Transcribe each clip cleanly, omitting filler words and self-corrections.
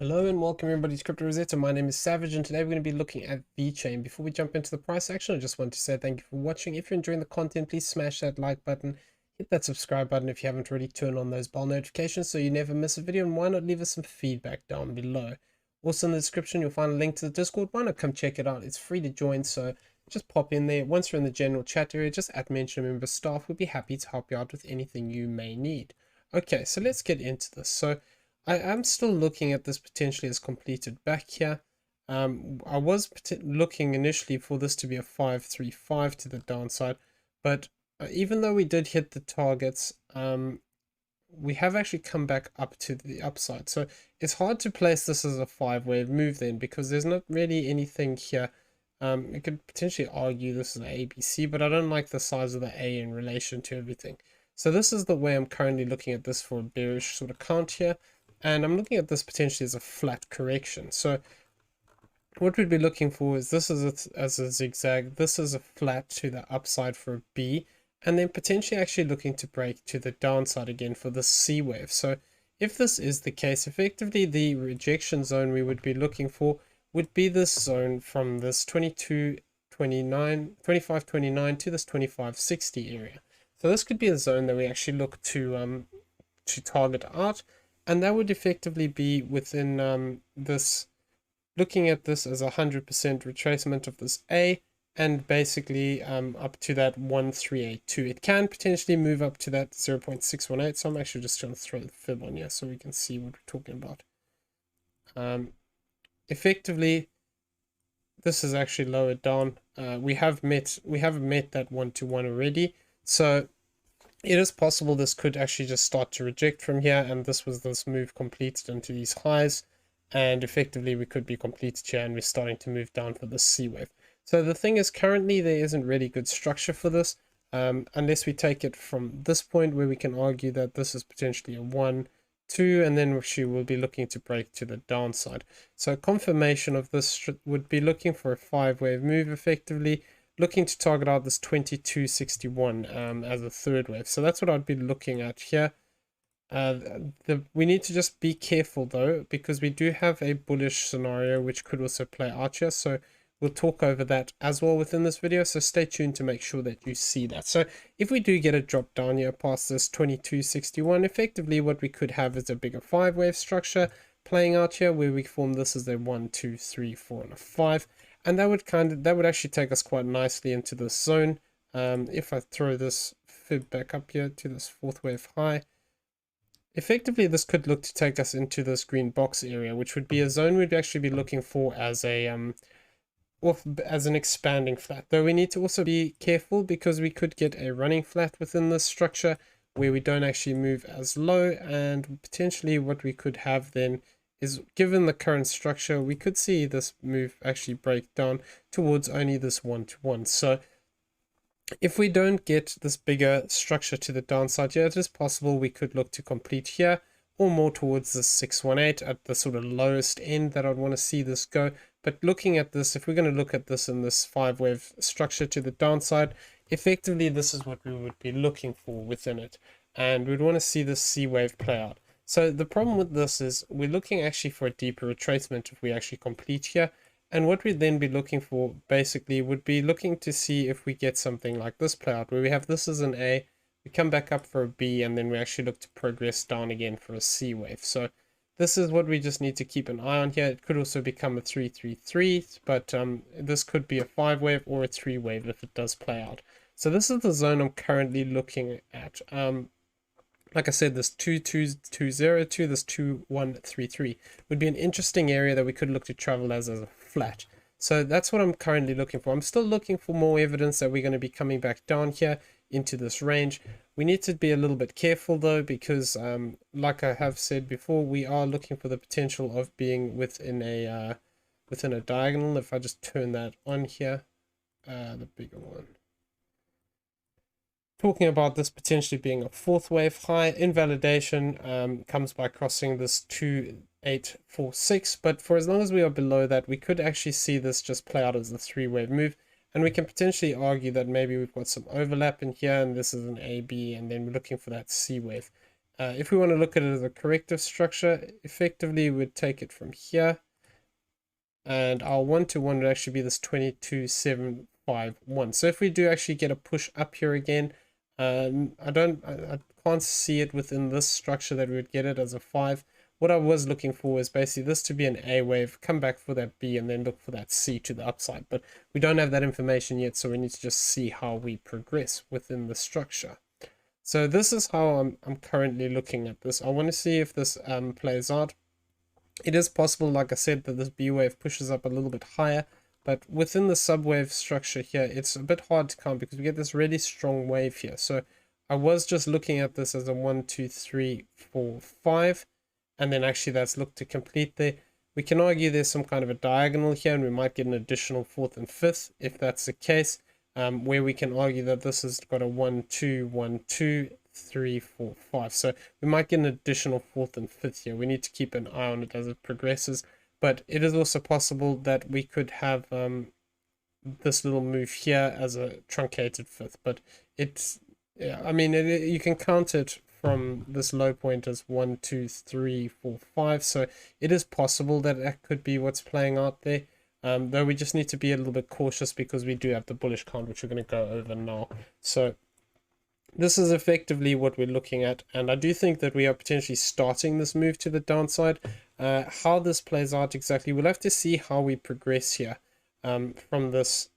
Hello and welcome everybody to Crypto Rosetta. My name is Savage and today we're going to be looking at VECHAIN. Before we jump into the price action, I just want to say thank you for watching. If you're enjoying the content, please smash that like button, hit that subscribe button if you haven't already, turn on those bell notifications so you never miss a video, and why not leave us some feedback down below. Also in the description you'll find a link to the Discord. Why not come check it out? It's free to join, so just pop in there. Once you're in the general chat area, just mention a member staff. We'll be happy to help you out with anything you may need. Okay, so let's get into this. So I am still looking at this potentially as completed back here. I was looking initially for this to be a 535 to the downside, but even though we did hit the targets, we have actually come back up to the upside. So it's hard to place this as a 5-wave move then, because there's not really anything here. You could potentially argue this is an ABC, but I don't like the size of the A in relation to everything. So this is the way I'm currently looking at this for a bearish sort of count here. And I'm looking at this potentially as a flat correction. So what we'd be looking for is this is as a zigzag, this is a flat to the upside for a B, and then potentially actually looking to break to the downside again for the C wave. So if this is the case, effectively the rejection zone we would be looking for would be this zone from this 25.29 to this 25.60 area. So this could be a zone that we actually look to target out. And that would effectively be within this, looking at this as 100% retracement of this A, and basically up to that 1382. It can potentially move up to that 0.618. So I'm actually just going to throw the fib on here so we can see what we're talking about. Effectively, this is actually lowered down. We have met that 1-to-1 already. So it is possible this could actually just start to reject from here, and this move completed into these highs, and effectively we could be completed here and we're starting to move down for the C wave. So the thing is, currently there isn't really good structure for this, unless we take it from this point where we can argue that this is potentially a 1, 2, and then she will be looking to break to the downside. So confirmation of this would be looking for a 5-wave move, effectively looking to target out this 2261 as a third wave. So that's what I'd be looking at here. We need to just be careful though, because we do have a bullish scenario which could also play out here. So we'll talk over that as well within this video. So stay tuned to make sure that you see that. So if we do get a drop down here past this 2261, effectively what we could have is a bigger 5-wave structure playing out here, where we form this as a 1, 2, 3, 4, and a 5. And that would actually take us quite nicely into this zone. If I throw this fib back up here to this 4th wave high, effectively this could look to take us into this green box area, which would be a zone we'd actually be looking for as an expanding flat. Though we need to also be careful, because we could get a running flat within this structure where we don't actually move as low, and potentially what we could have then is, given the current structure, we could see this move actually break down towards only this 1-to-1. So if we don't get this bigger structure to the downside here, it is possible we could look to complete here, or more towards the 618 at the sort of lowest end that I'd want to see this go. But looking at this, if we're going to look at this in this 5-wave structure to the downside, effectively this is what we would be looking for within it, and we'd want to see this C wave play out. So the problem with this is we're looking actually for a deeper retracement if we actually complete here. And what we'd then be looking for basically would be looking to see if we get something like this play out, where we have this as an A, we come back up for a B, and then we actually look to progress down again for a C wave. So this is what we just need to keep an eye on here. It could also become a 333, but this could be a 5-wave or a 3-wave if it does play out. So this is the zone I'm currently looking at. Like I said, this 2220 to this 2133 would be an interesting area that we could look to travel as a flat. So that's what I'm currently looking for. I'm still looking for more evidence that we're going to be coming back down here into this range. We need to be a little bit careful though, because like I have said before, we are looking for the potential of being within a diagonal. If I just turn that on here, the bigger one, talking about this potentially being a 4th wave high. Invalidation comes by crossing this 2846, but for as long as we are below that, we could actually see this just play out as a 3-wave move, and we can potentially argue that maybe we've got some overlap in here, and this is an AB, and then we're looking for that C wave. If we want to look at it as a corrective structure, effectively we'd take it from here, and our 1-to-1 would actually be this 22,751. So if we do actually get a push up here again, I can't see it within this structure that we would get it as a 5. What I was looking for is basically this to be an A wave, come back for that B, and then look for that C to the upside. But we don't have that information yet, so we need to just see how we progress within the structure. So this is how I'm currently looking at this. I want to see if this plays out. It is possible, like I said, that this B wave pushes up a little bit higher, but within the subwave structure here, it's a bit hard to count because we get this really strong wave here. So I was just looking at this as a 1, 2, 3, 4, 5, and then actually that's looked to complete there. We can argue there's some kind of a diagonal here, and we might get an additional 4th and 5th if that's the case, where we can argue that this has got a 1, 2, 1, 2, 3, 4, 5. So we might get an additional 4th and 5th here. We need to keep an eye on it as it progresses. But it is also possible that we could have this little move here as a truncated 5th. But it's, yeah, I mean, you can count it from this low point as 1, 2, 3, 4, 5. So it is possible that that could be what's playing out there. Though we just need to be a little bit cautious because we do have the bullish count, which we're going to go over now. So this is effectively what we're looking at, and I do think that we are potentially starting this move to the downside. How this plays out exactly, we'll have to see how we progress here from this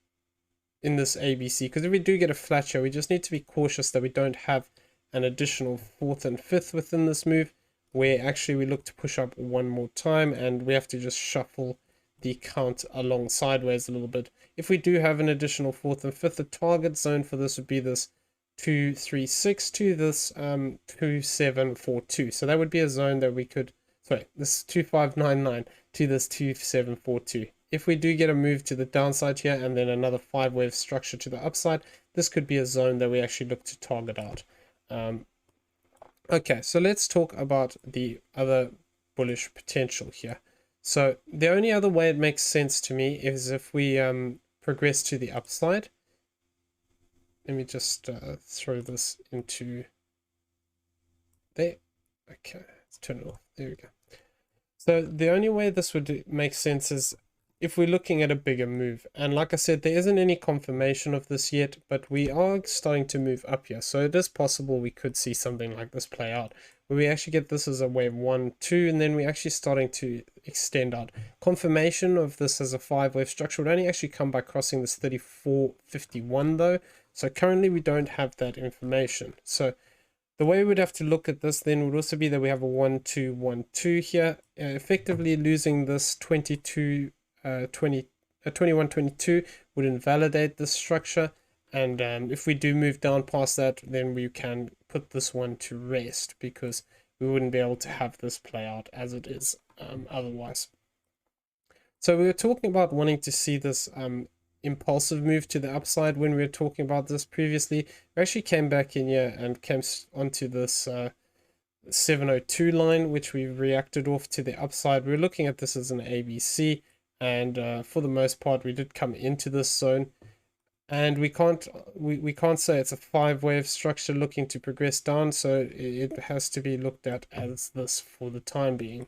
in this ABC, because if we do get a flat share, we just need to be cautious that we don't have an additional 4th and 5th within this move, where actually we look to push up one more time and we have to just shuffle the count along sideways a little bit. If we do have an additional 4th and 5th, the target zone for this would be this 236 to this 2742. So that would be a zone that we could, sorry, this 2599 to this 2742. If we do get a move to the downside here and then another 5-wave structure to the upside, this could be a zone that we actually look to target out. Okay, so let's talk about the other bullish potential here. So the only other way it makes sense to me is if we progress to the upside. Let me just throw this into there. Okay, let's turn it off. There we go. So the only way this would make sense is if we're looking at a bigger move. And like I said, there isn't any confirmation of this yet, but we are starting to move up here. So it is possible we could see something like this play out, where we actually get this as a wave 1, 2, and then we're actually starting to extend out. Confirmation of this as a 5-wave structure would only actually come by crossing this 3451 though. So currently we don't have that information. So the way we'd have to look at this then would also be that we have a 1, 2, 1, 2 here, effectively losing this 2122 would invalidate this structure. And if we do move down past that, then we can put this one to rest because we wouldn't be able to have this play out as it is otherwise. So we were talking about wanting to see this impulsive move to the upside. When we were talking about this previously, we actually came back in here and came onto this 702 line, which we reacted off to the upside. We were looking at this as an ABC, and for the most part we did come into this zone, and we can't say it's a 5-wave structure looking to progress down, so it has to be looked at as this for the time being.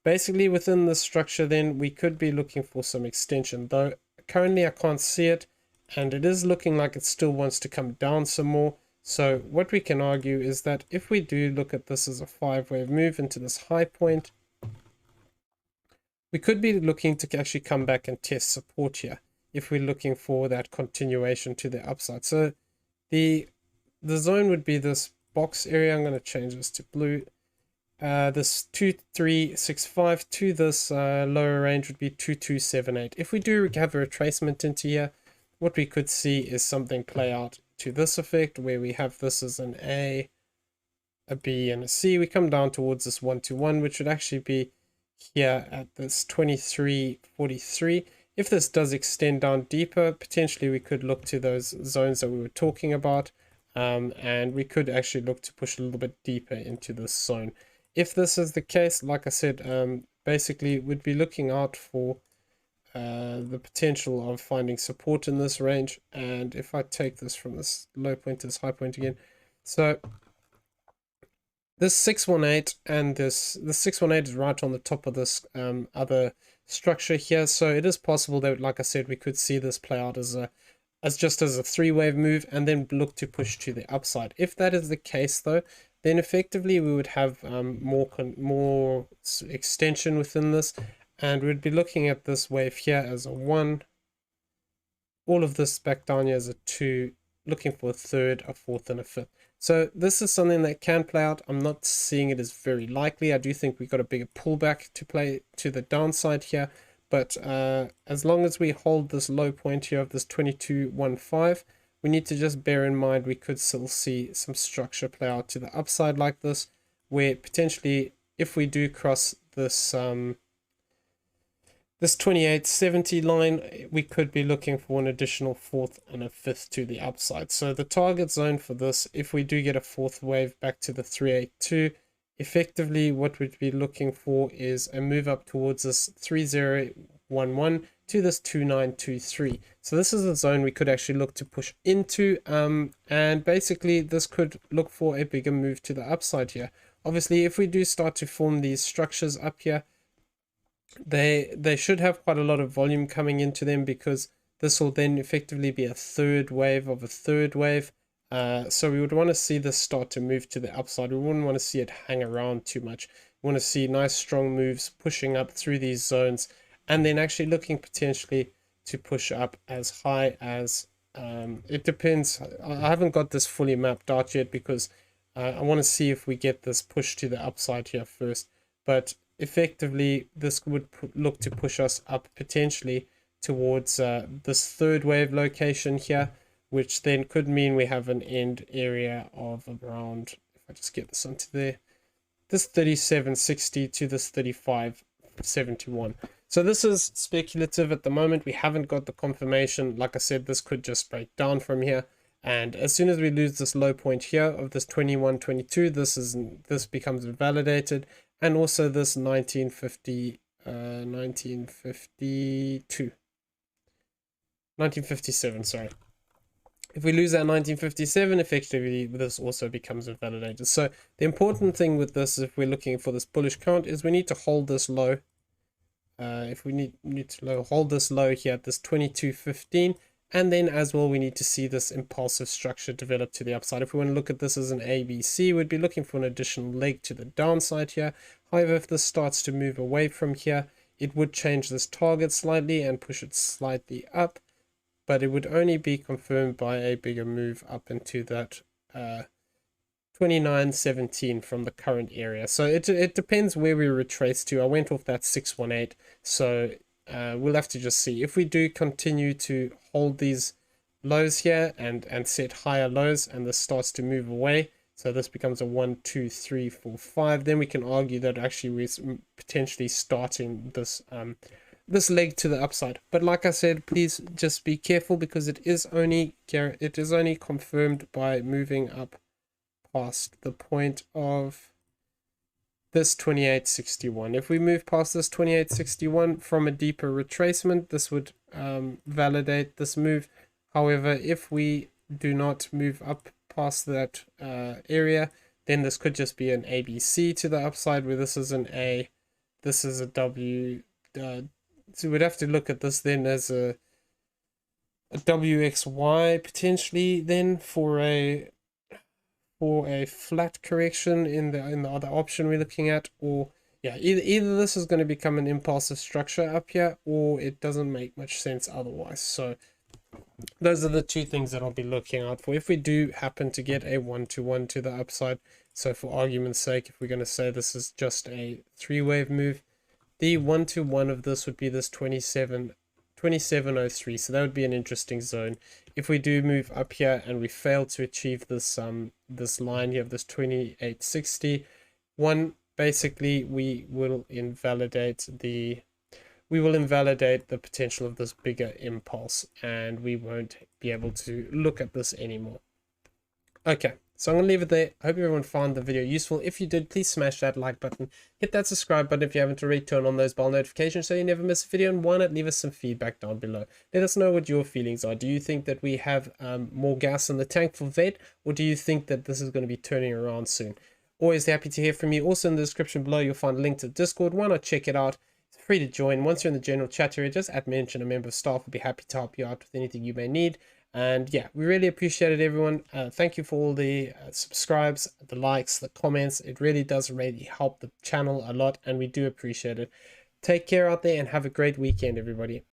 Basically within this structure then we could be looking for some extension, though currently I can't see it, and it is looking like it still wants to come down some more. So what we can argue is that if we do look at this as a 5-wave move into this high point, we could be looking to actually come back and test support here if we're looking for that continuation to the upside. So the zone would be this box area. I'm going to change this to blue. This 2365 to this lower range would be 2278. If we do have a retracement into here, what we could see is something play out to this effect, where we have this as an A, a B, and a C. We come down towards this 121, which would actually be here at this 2343. If this does extend down deeper, potentially we could look to those zones that we were talking about, and we could actually look to push a little bit deeper into this zone. If this is the case, like I said, basically we'd be looking out for the potential of finding support in this range. And if I take this from this low point to this high point again, so this 618 and the 618 is right on the top of this other structure here. So it is possible that, like I said, we could see this play out as just as a three-wave move and then look to push to the upside. If that is the case, though, then effectively we would have more extension within this, and we'd be looking at this wave here as a 1, all of this back down here as a 2, looking for a third, a fourth, and a fifth. So this is something that can play out. I'm not seeing it as very likely. I do think we got a bigger pullback to play to the downside here. But as long as we hold this low point here of this 22.15, we need to just bear in mind we could still see some structure play out to the upside like this, where potentially if we do cross this this 2870 line, we could be looking for an additional fourth and a fifth to the upside. So the target zone for this, if we do get a fourth wave back to the 382, effectively what we'd be looking for is a move up towards this 3011 to this 2923. So this is a zone we could actually look to push into, and basically this could look for a bigger move to the upside here. Obviously, if we do start to form these structures up here, they should have quite a lot of volume coming into them, because this will then effectively be a third wave of a third wave. So we would want to see this start to move to the upside. We wouldn't want to see it hang around too much. We want to see nice strong moves pushing up through these zones, and then actually looking potentially to push up as high as it depends. I haven't got this fully mapped out yet, because I want to see if we get this push to the upside here first. But effectively this would look to push us up potentially towards this third wave location here, which then could mean we have an end area of around, if I just get this onto there, this 3760 to this 3571. So this is speculative at the moment. We haven't got the confirmation. Like I said, this could just break down from here, and as soon as we lose this low point here of this 2122, this becomes invalidated. And also this 1957, sorry. If we lose that 1957, effectively this also becomes invalidated. So the important thing with this, if we're looking for this bullish current, is we need to hold this low. If we need to hold this low here at this 2215, and then as well we need to see this impulsive structure develop to the upside. If we want to look at this as an ABC, we'd be looking for an additional leg to the downside here. However, if this starts to move away from here, it would change this target slightly and push it slightly up, but it would only be confirmed by a bigger move up into that 2917 from the current area. So it depends where we retrace to. I went off that 618, so we'll have to just see. If we do continue to hold these lows here and set higher lows, and this starts to move away, so this becomes a 1 2 3 4 5, then we can argue that actually we're potentially starting this this leg to the upside. But like I said, please just be careful, because it is only confirmed by moving up past the point of this 2861. If we move past this 2861 from a deeper retracement, this would validate this move. However, if we do not move up past that area, then this could just be an ABC to the upside, where this is an A, this is a W. So we'd have to look at this then as a WXY potentially then for a flat correction in the other option we're looking at. Or yeah, either this is going to become an impulsive structure up here, or it doesn't make much sense otherwise. So those are the two things that I'll be looking out for if we do happen to get a 1-to-1 to the upside. So for argument's sake, if we're going to say this is just a three-wave move, the 1-to-1 of this would be this 2703. So that would be an interesting zone. If we do move up here and we fail to achieve this this line here of this 2860, basically we will invalidate the potential of this bigger impulse, and we won't be able to look at this anymore. Okay, so I'm going to leave it there. I hope everyone found the video useful. If you did, please smash that like button, hit that subscribe button if you haven't already, turn on those bell notifications so you never miss a video, and why not leave us some feedback down below. Let us know what your feelings are. Do you think that we have more gas in the tank for VET, or do you think that this is going to be turning around soon? Always happy to hear from you. Also in the description below, you'll find a link to Discord. Why not check it out? It's free to join. Once you're in the general chat area, just mention a member of staff will be happy to help you out with anything you may need. And yeah, we really appreciate it, everyone. Thank you for all the subscribes, the likes, the comments. It really does help the channel a lot, and we do appreciate it. Take care out there and have a great weekend, everybody.